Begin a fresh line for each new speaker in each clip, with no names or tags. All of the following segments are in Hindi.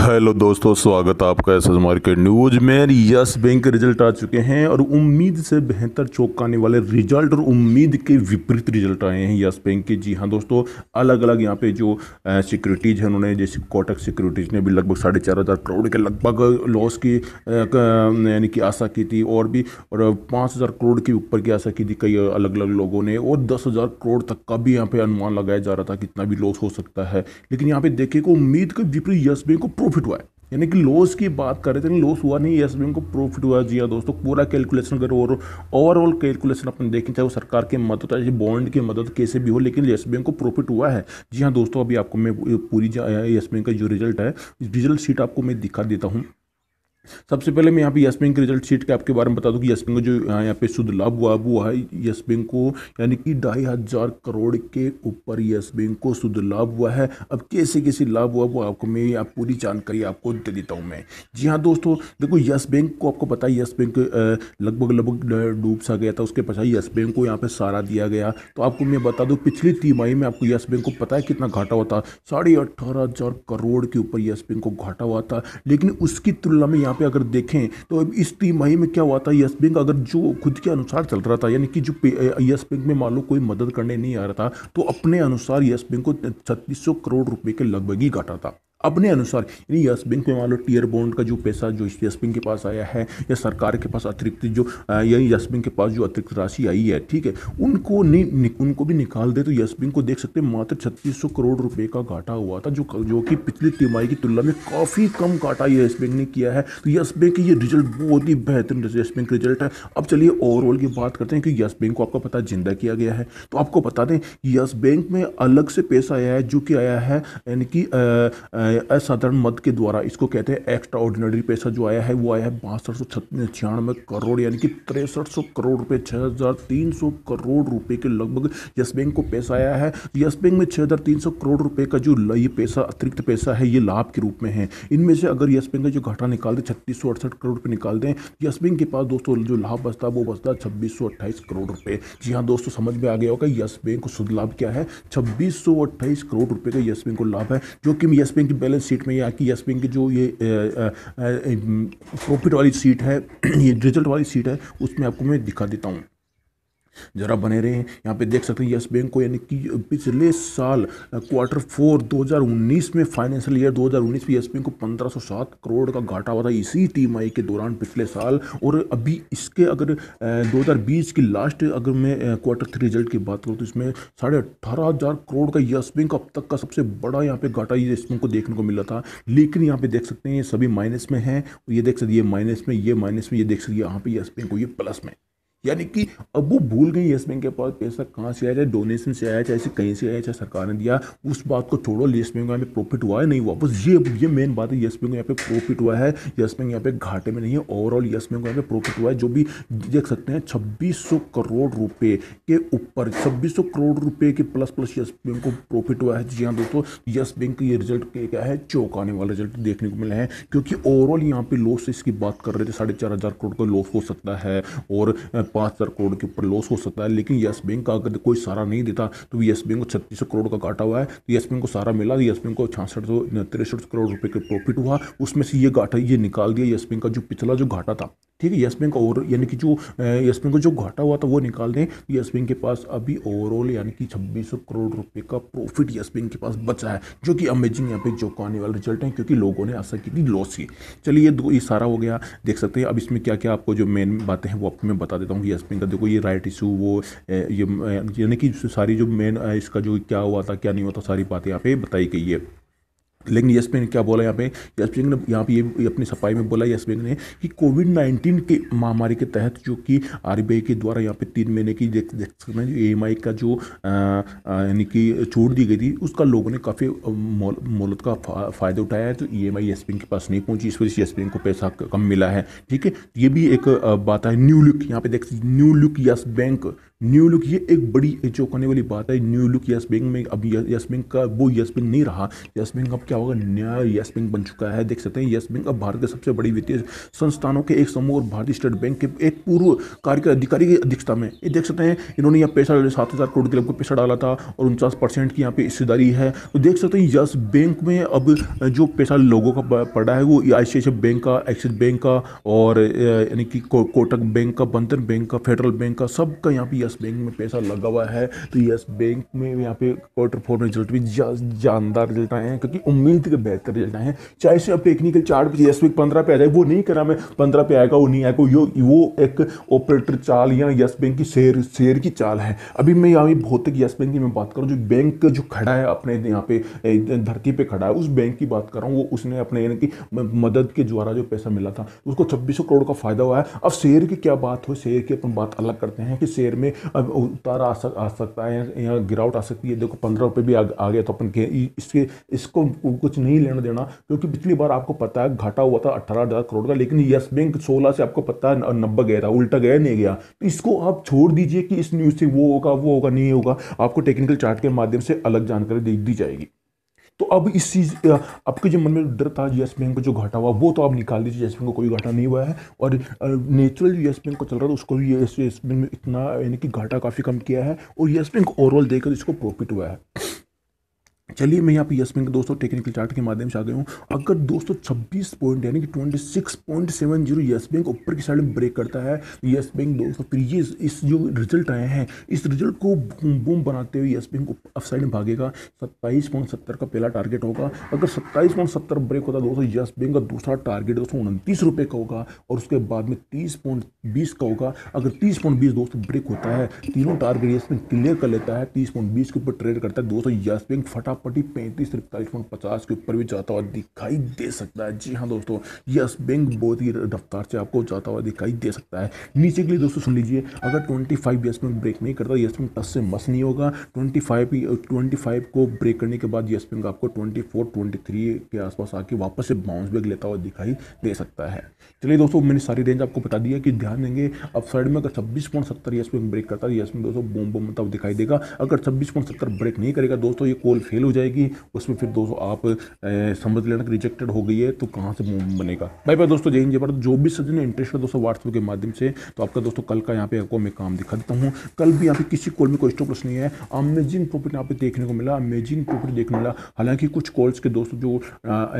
हेलो दोस्तों, स्वागत है आपका एसएस मार्केट न्यूज में। यस बैंक के रिजल्ट आ चुके हैं और उम्मीद से बेहतर चौंकाने वाले रिजल्ट और उम्मीद के विपरीत रिजल्ट आए हैं यस बैंक के। जी हाँ दोस्तों, अलग अलग यहाँ पे जो सिक्योरिटीज़ हैं उन्होंने, जैसे कोटक सिक्योरिटीज़ ने भी लगभग 4,500 करोड़ के लगभग लॉस की यानी कि आशा की थी, और भी 5,000 करोड़ के ऊपर की आशा की थी कई अलग अलग लोगों ने, और 10,000 करोड़ तक का भी यहाँ पे अनुमान लगाया जा रहा था कितना भी लॉस हो सकता है। लेकिन यहाँ पे देखिए को उम्मीद के विपरीत यस बैंक को प्रॉफिट हुआ है, यानी कि लॉस की बात कर रहे थे, लॉस हुआ नहीं, यस बैंक को प्रॉफिट हुआ। जी हाँ दोस्तों, पूरा कैलकुलेशन करो और ओवरऑल कैलकुलेशन अपन देखें, चाहे वो सरकार की मदद चाहे बॉन्ड की मदद कैसे भी हो, लेकिन यस बैंक को प्रॉफिट हुआ है। जी हाँ दोस्तों, अभी आपको मैं पूरी यस बैंक का जो रिजल्ट है, रिजल्ट शीट आपको मैं दिखा देता हूँ। सबसे पहले मैं यहाँ पे यस बैंक की रिजल्ट शीट के आपके बारे में बता दूं कि यस बैंक को जो यहाँ पे शुद्ध लाभ हुआ वो है यस बैंक को, यानी कि 2,500 करोड़ के ऊपर यस बैंक को शुद्ध लाभ हुआ है। अब कैसे कैसे लाभ हुआ वो आपको मैं आप पूरी जानकारी आपको दे देता हूँ मैं। जी हाँ दोस्तों, देखो यस बैंक को आपको पता है, यस बैंक लगभग लगभग डूब सा गया था, उसके पश्चात यस बैंक को यहाँ पे सहारा दिया गया। तो आपको मैं बता दूँ, पिछली तिमाही में आपको यस बैंक को पता है कितना घाटा हुआ था, 18,500 करोड़ के ऊपर यस बैंक को घाटा हुआ था। लेकिन उसकी तुलना में यहाँ पे अगर देखें तो अब इस तिमाही में क्या हुआ था, यस बैंक अगर जो खुद के अनुसार चल रहा था, यानी कि जो यस बैंक में मान लो कोई मदद करने नहीं आ रहा था, तो अपने अनुसार यस बैंक को 3,600 करोड़ रुपए के लगभग ही घाटा था अपने अनुसार। यानी यस बैंक में मान लो टीयर बॉन्ड का जो पैसा जो यस बैंक के पास आया है, या सरकार के पास अतिरिक्त जो यानी यस बैंक के पास जो अतिरिक्त राशि आई है, ठीक है, उनको भी निकाल दे तो यस बैंक को देख सकते हैं मात्र 3,600 करोड़ रुपए का घाटा हुआ था, जो कि पिछली तिमाही की तुलना में काफ़ी कम घाटा यस बैंक ने किया है। तो यस बैंक की ये रिजल्ट बहुत ही बेहतरीन यस बैंक रिजल्ट है। अब चलिए ओवरऑल की बात करते हैं कि यस बैंक को आपको पता जिंदा किया गया है। तो आपको बता दें यस बैंक में अलग से पैसा आया है, जो कि आया है यानी कि असाधारण मद के द्वारा, इसको कहते हैं एक्स्ट्रा ऑर्डिनरी पैसा जो आया है वो आया है 6296 करोड़, यानी कि 6300 करोड़ रुपए, 6,300 करोड़ रुपए के लगभग यस बैंक को पैसा आया है। यस बैंक में 6,300 करोड़ रुपए का जो ये पैसा अतिरिक्त पैसा है ये लाभ के रूप में है। इनमें से अगर यस बैंक का जो घाटा निकाल दें 3,668 करोड़ रुपए निकाल दें, यस बैंक के पास दोस्तों जो लाभ बचता है वो बचता है 2,628 करोड़ रुपए। जी हाँ दोस्तों, समझ में आ गया होगा यस बैंक को शुद्ध लाभ क्या है, 2,628 करोड़ रुपए का यस बैंक को लाभ है, जो कि यस बैंक की बैलेंस शीट में यहाँ की यस बैंक की जो ये प्रॉफिट वाली सीट है, ये रिजल्ट वाली सीट है, उसमें आपको मैं दिखा देता हूँ, जरा बने रहे। यहाँ पे देख सकते हैं यस बैंक को, यानी कि पिछले साल Q4 2019 में, फाइनेंशियल ईयर 2019 में यस बैंक को 1,507 करोड़ का घाटा हुआ था इसी तिमाही के दौरान पिछले साल। और अभी इसके अगर 2020 की लास्ट अगर मैं Q3 रिजल्ट की बात करूँ तो इसमें 18,500 करोड़ का यस बैंक अब तक का सबसे बड़ा यहाँ पे घाटा यस बैंक को देखने को मिला था। लेकिन यहाँ पे देख सकते हैं ये सभी माइनस में है, ये देख सकते ये माइनस में, ये माइनस में, ये देख सकते यहाँ पे यस बैंक को ये प्लस में, यानी कि अब वो भूल गई यस बैंक के पास पैसा कहाँ से आया, चाहे डोनेशन से आया, चाहे कहीं से आया, चाहे सरकार ने दिया, उस बात को छोड़ो। यस बैंक यहाँ पे प्रॉफिट हुआ है नहीं हुआ, बस ये मेन बात है, यस बैंक यहाँ पे प्रॉफिट हुआ है, यस बैंक यहाँ पे घाटे में नहीं है। ओवरऑल यस बैंक यहाँ पे प्रॉफिट हुआ है, जो भी देख सकते हैं 2,600 करोड़ रुपए के ऊपर, 2,600 करोड़ रुपए के प्लस यस बैंक को प्रॉफिट हुआ है। जी हाँ दोस्तों, यस बैंक का ये रिजल्ट क्या है, चौंकाने वाला रिजल्ट देखने को मिला है, क्योंकि ओवरऑल यहाँ पे लॉस इसकी बात कर रहे थे 4,500 करोड़ का लॉस हो सकता है और 5,000 करोड़ के ऊपर लॉस हो सकता है। लेकिन यस बैंक का अगर कोई सहारा नहीं देता तो यस बैंक को 3,600 करोड़ का घाटा हुआ है, तो यस बैंक को सहारा मिला, यस बैंक को 6,663 करोड़ रुपए का प्रॉफिट हुआ, उसमें से ये घाटा ये निकाल दिया यस बैंक का जो पिछला जो घाटा था, ठीक है, यस बैंक और यानी कि जो यस बैंक को जो घाटा हुआ था वो निकाल दें, यस बैंक के पास अभी ओवरऑल यानी कि 2,600 करोड़ रुपए का प्रॉफिट यस बैंक के पास बचा है, जो कि अमेजिंग यहाँ पे चौंकाने वाला रिजल्ट है, क्योंकि लोगों ने आशा की थी लॉस की। चलिए ये सारा हो गया, देख सकते हैं। अब इसमें क्या क्या आपको जो मेन बातें हैं वो आपको मैं बता देता हूँ कि यस बैंक का देखो ये राइट इशू, वो ये यानी कि सारी जो मेन इसका जो क्या हुआ था क्या नहीं हुआ था सारी बातें यहाँ पे बताई गई है। लेकिन यस बैंक ने क्या बोला यहाँ पे, यस बैंक ने यहाँ पे ये अपनी सफाई में बोला यस बैंक ने कि कोविड-19 के महामारी के तहत जो कि आरबीआई के द्वारा यहाँ पे 3 महीने की देख सकते हैं जो ईएमआई का जो यानी कि छूट दी गई थी, उसका लोगों ने काफ़ी मोहलत का फ़ायदा उठाया है। तो ईएमआई यस बैंक के पास नहीं पहुंची, इस वजह से यस बैंक को पैसा कम मिला है, ठीक है। ये भी एक बात है। न्यू लुक यहाँ पे देख सकते new look yes bank new look, ये एक बड़ी चौंकाने वाली बात है। न्यू लुक यस बैंक में, अब यस बैंक का वो यस बैंक नहीं रहा। यस बैंक अब क्या होगा, नया यस बैंक बन चुका है। देख सकते हैं यस बैंक अब भारत के सबसे बड़ी वित्तीय संस्थानों के एक समूह और भारतीय स्टेट बैंक के एक पूर्व कार्यकारी अधिकारी की अध्यक्षता में, ये देख सकते हैं इन्होंने यहाँ पैसा 7,000 करोड़ के लगभग पैसा डाला था और 49% की यहाँ पे हिस्सेदारी है। तो देख सकते हैं यस बैंक में अब जो पैसा लोगों का पड़ा है वो ICICI बैंक का, एक्सिस बैंक का और यानी कि कोटक बैंक का, बंधन बैंक का, फेडरल बैंक का, सबका यहाँ पे यस बैंक में पैसा लगा हुआ है। तो यस बैंक में यहाँ पे क्वार्टर 4 में रिजल्ट भी जानदार रिजल्ट आए हैं, क्योंकि उम्मीद के बेहतर रिजल्ट आए हैं। चाहे से अब टेक्निकल चार्ट पे यस बैंक 15 पे आ जाए, वो नहीं करा मैं 15 पे आएगा वो नहीं आएगा, वो एक ऑपरेटर चाल या यस बैंक की शेयर की चाल है। अभी मैं यहाँ भौतिक यस बैंक की मैं बात करूँ, जो बैंक जो खड़ा है अपने यहाँ पे धरती पे खड़ा है, उस बैंक की बात कर रहा हूँ। वो उसने अपने यानी कि मदद के द्वारा जो पैसा मिला था उसको 2600 करोड़ का फायदा हुआ है। अब शेयर की क्या बात हो, शेयर की अपन बात अलग करते हैं कि शेयर में अब उतार आ सकता है या गिरावट आ सकती है। देखो 15 रुपये भी आ गया तो अपन इसको कुछ नहीं लेना देना, क्योंकि पिछली बार आपको पता है घाटा हुआ था 18,000 करोड़ का, लेकिन यस बैंक 16 से आपको पता है 90 गया था, उल्टा गया नहीं गया। तो इसको आप छोड़ दीजिए कि इस न्यूज़ से वो होगा नहीं होगा, आपको टेक्निकल चार्ट के माध्यम से अलग जानकारी दी जाएगी। तो अब इस चीज़ आपके जो मन में डर था यस बैंक को जो घाटा हुआ वो तो आप निकाल दीजिए, यस बैंक को कोई घाटा नहीं हुआ है। और नेचुरल जो यस बैंक को चल रहा था उसको भी यस बैंक में इतना यानी कि घाटा काफ़ी कम किया है और यस बैंक ओवरऑल देखकर इसको प्रॉफिट हुआ है। चलिए मैं यहाँ पे यस बैंक दोस्तों टेक्निकल चार्ट के माध्यम से आ गया हूँ। अगर दोस्तों 26 पॉइंट यानी कि 26.70 यस बैंक ऊपर की साइड में ब्रेक करता है, यस बैंक दोस्तों प्रीवियस इस जो रिजल्ट आए हैं इस रिजल्ट को बूम बूम बनाते हुए यस बैंक अप साइड में भागेगा। 27.70 का पहला टारगेट होगा। अगर 27.70 ब्रेक होता है दोस्तों, यस बैंक का दूसरा टारगेट दोस्तों 29 रुपये का होगा और उसके बाद में 30.20 का होगा। अगर 30.20 दोस्तों ब्रेक होता है, तीनों टारगेट यस बैंक क्लियर कर लेता है, 30.20 के ऊपर ट्रेड करता है दोस्तों, यस बैंक फटाफट 35-43.50 के ऊपर भी जाता हुआ दिखाई दे सकता है। जी हाँ दोस्तों, यस बैंक बहुत ही रफ्तार से आपको जाता हुआ दिखाई दे सकता है। नीचे के लिए दोस्तों सुन लीजिए, अगर 25 यस बैंक ब्रेक नहीं करता, यस बैंक टस से मस नहीं होगा। 25 को ब्रेक करने के बाद यस बैंक आपको 24-23 के आसपास आके वापस से बाउंस बैक लेता हुआ दिखाई दे सकता है। चलिए दोस्तों, मैंने सारी रेंज आपको बता दी है कि ध्यान देंगे। अब साइड में अगर 26.70 यस बैंक ब्रेक करता है, यस बैंक दोस्तों बूम बूम तब दिखाई देगा। अगर 26.70 ब्रेक नहीं करेगा दोस्तों, ये कॉल फेल हो जाएगी। उसमें फिर दोस्तों आप समझ लेना कि रिजेक्टेड हो गई है, तो कहाँ से मूव बनेगा। बाय बाय दोस्तों, जय हिंद जय भारत। जो भी सज्जन इंटरेस्ट है दोस्तों व्हाट्सएप के माध्यम से, तो आपका दोस्तों कल का यहाँ पे आपको मैं काम दिखा देता हूँ। कल भी यहाँ पे किसी कॉल में कोई स्टॉप लॉस नहीं है। अमेजिंग प्रॉफिट यहाँ पे देखने को मिला, अमेजिंग प्रॉफिट देखने मिला। हालांकि कुछ कॉल्स के दोस्तों जो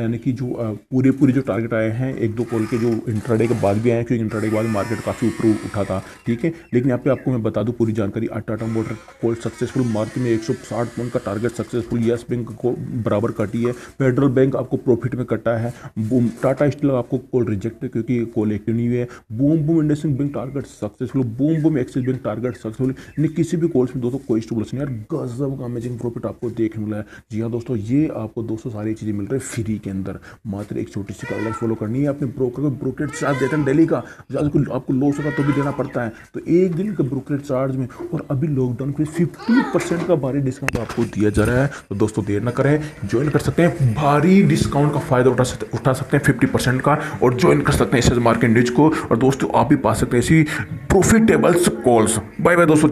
यानी कि जो पूरे जो टारगेट आए हैं, एक दो कॉल के जो इंट्राडे के बाद भी आए हैं, क्योंकि इंट्राडे के बाद मार्केट काफ़ी ऊपर उठा था, ठीक है। लेकिन यहाँ पे आपको मैं बता दूँ पूरी जानकारी, Tata motor call successful, market में 160 पॉइंट का टारगेट सक्सेसफुल, यस बैंक को बराबर कटी है, फेडरल बैंक आपको प्रॉफिट में कटा है, बूम टाटा स्टील आपको कॉल रिजेक्ट है क्योंकि कॉल एक्टिव नहीं हुई है, boom boom industrial bank target successful, boom boom axis bank target successful. यानी किसी भी कॉल्स में दोस्तों कोई स्टॉप लॉस नहीं है यार, गजब का अमेजिंग प्रॉफिट आपको देखने मिला है। जी हाँ दोस्तों, ये आपको दोस्तों सारी चीज़ें मिल रही है फ्री के अंदर। मात्र एक छोटी सी गाइडलाइन फॉलो करनी है, अपने ब्रोकर को ब्रोकरेज चार्ज देते हैं डेली का, आपको लॉस होगा तो भी देना पड़ता है, तो एक दिन का ब्रोकरेज चार्ज में। और अभी लॉकडाउन पे 50% का भारी डिस्काउंट आपको दिया जा रहा है, तो दोस्तों देर ना करें, ज्वाइन कर सकते हैं, भारी डिस्काउंट का फायदा उठा सकते हैं 50% का, और ज्वाइन कर सकते हैं एसएस मार्केट न्यूज को। और दोस्तों आप भी पा सकते हैं ऐसी प्रॉफिटेबल कॉल्स। बाय बाय दोस्तों।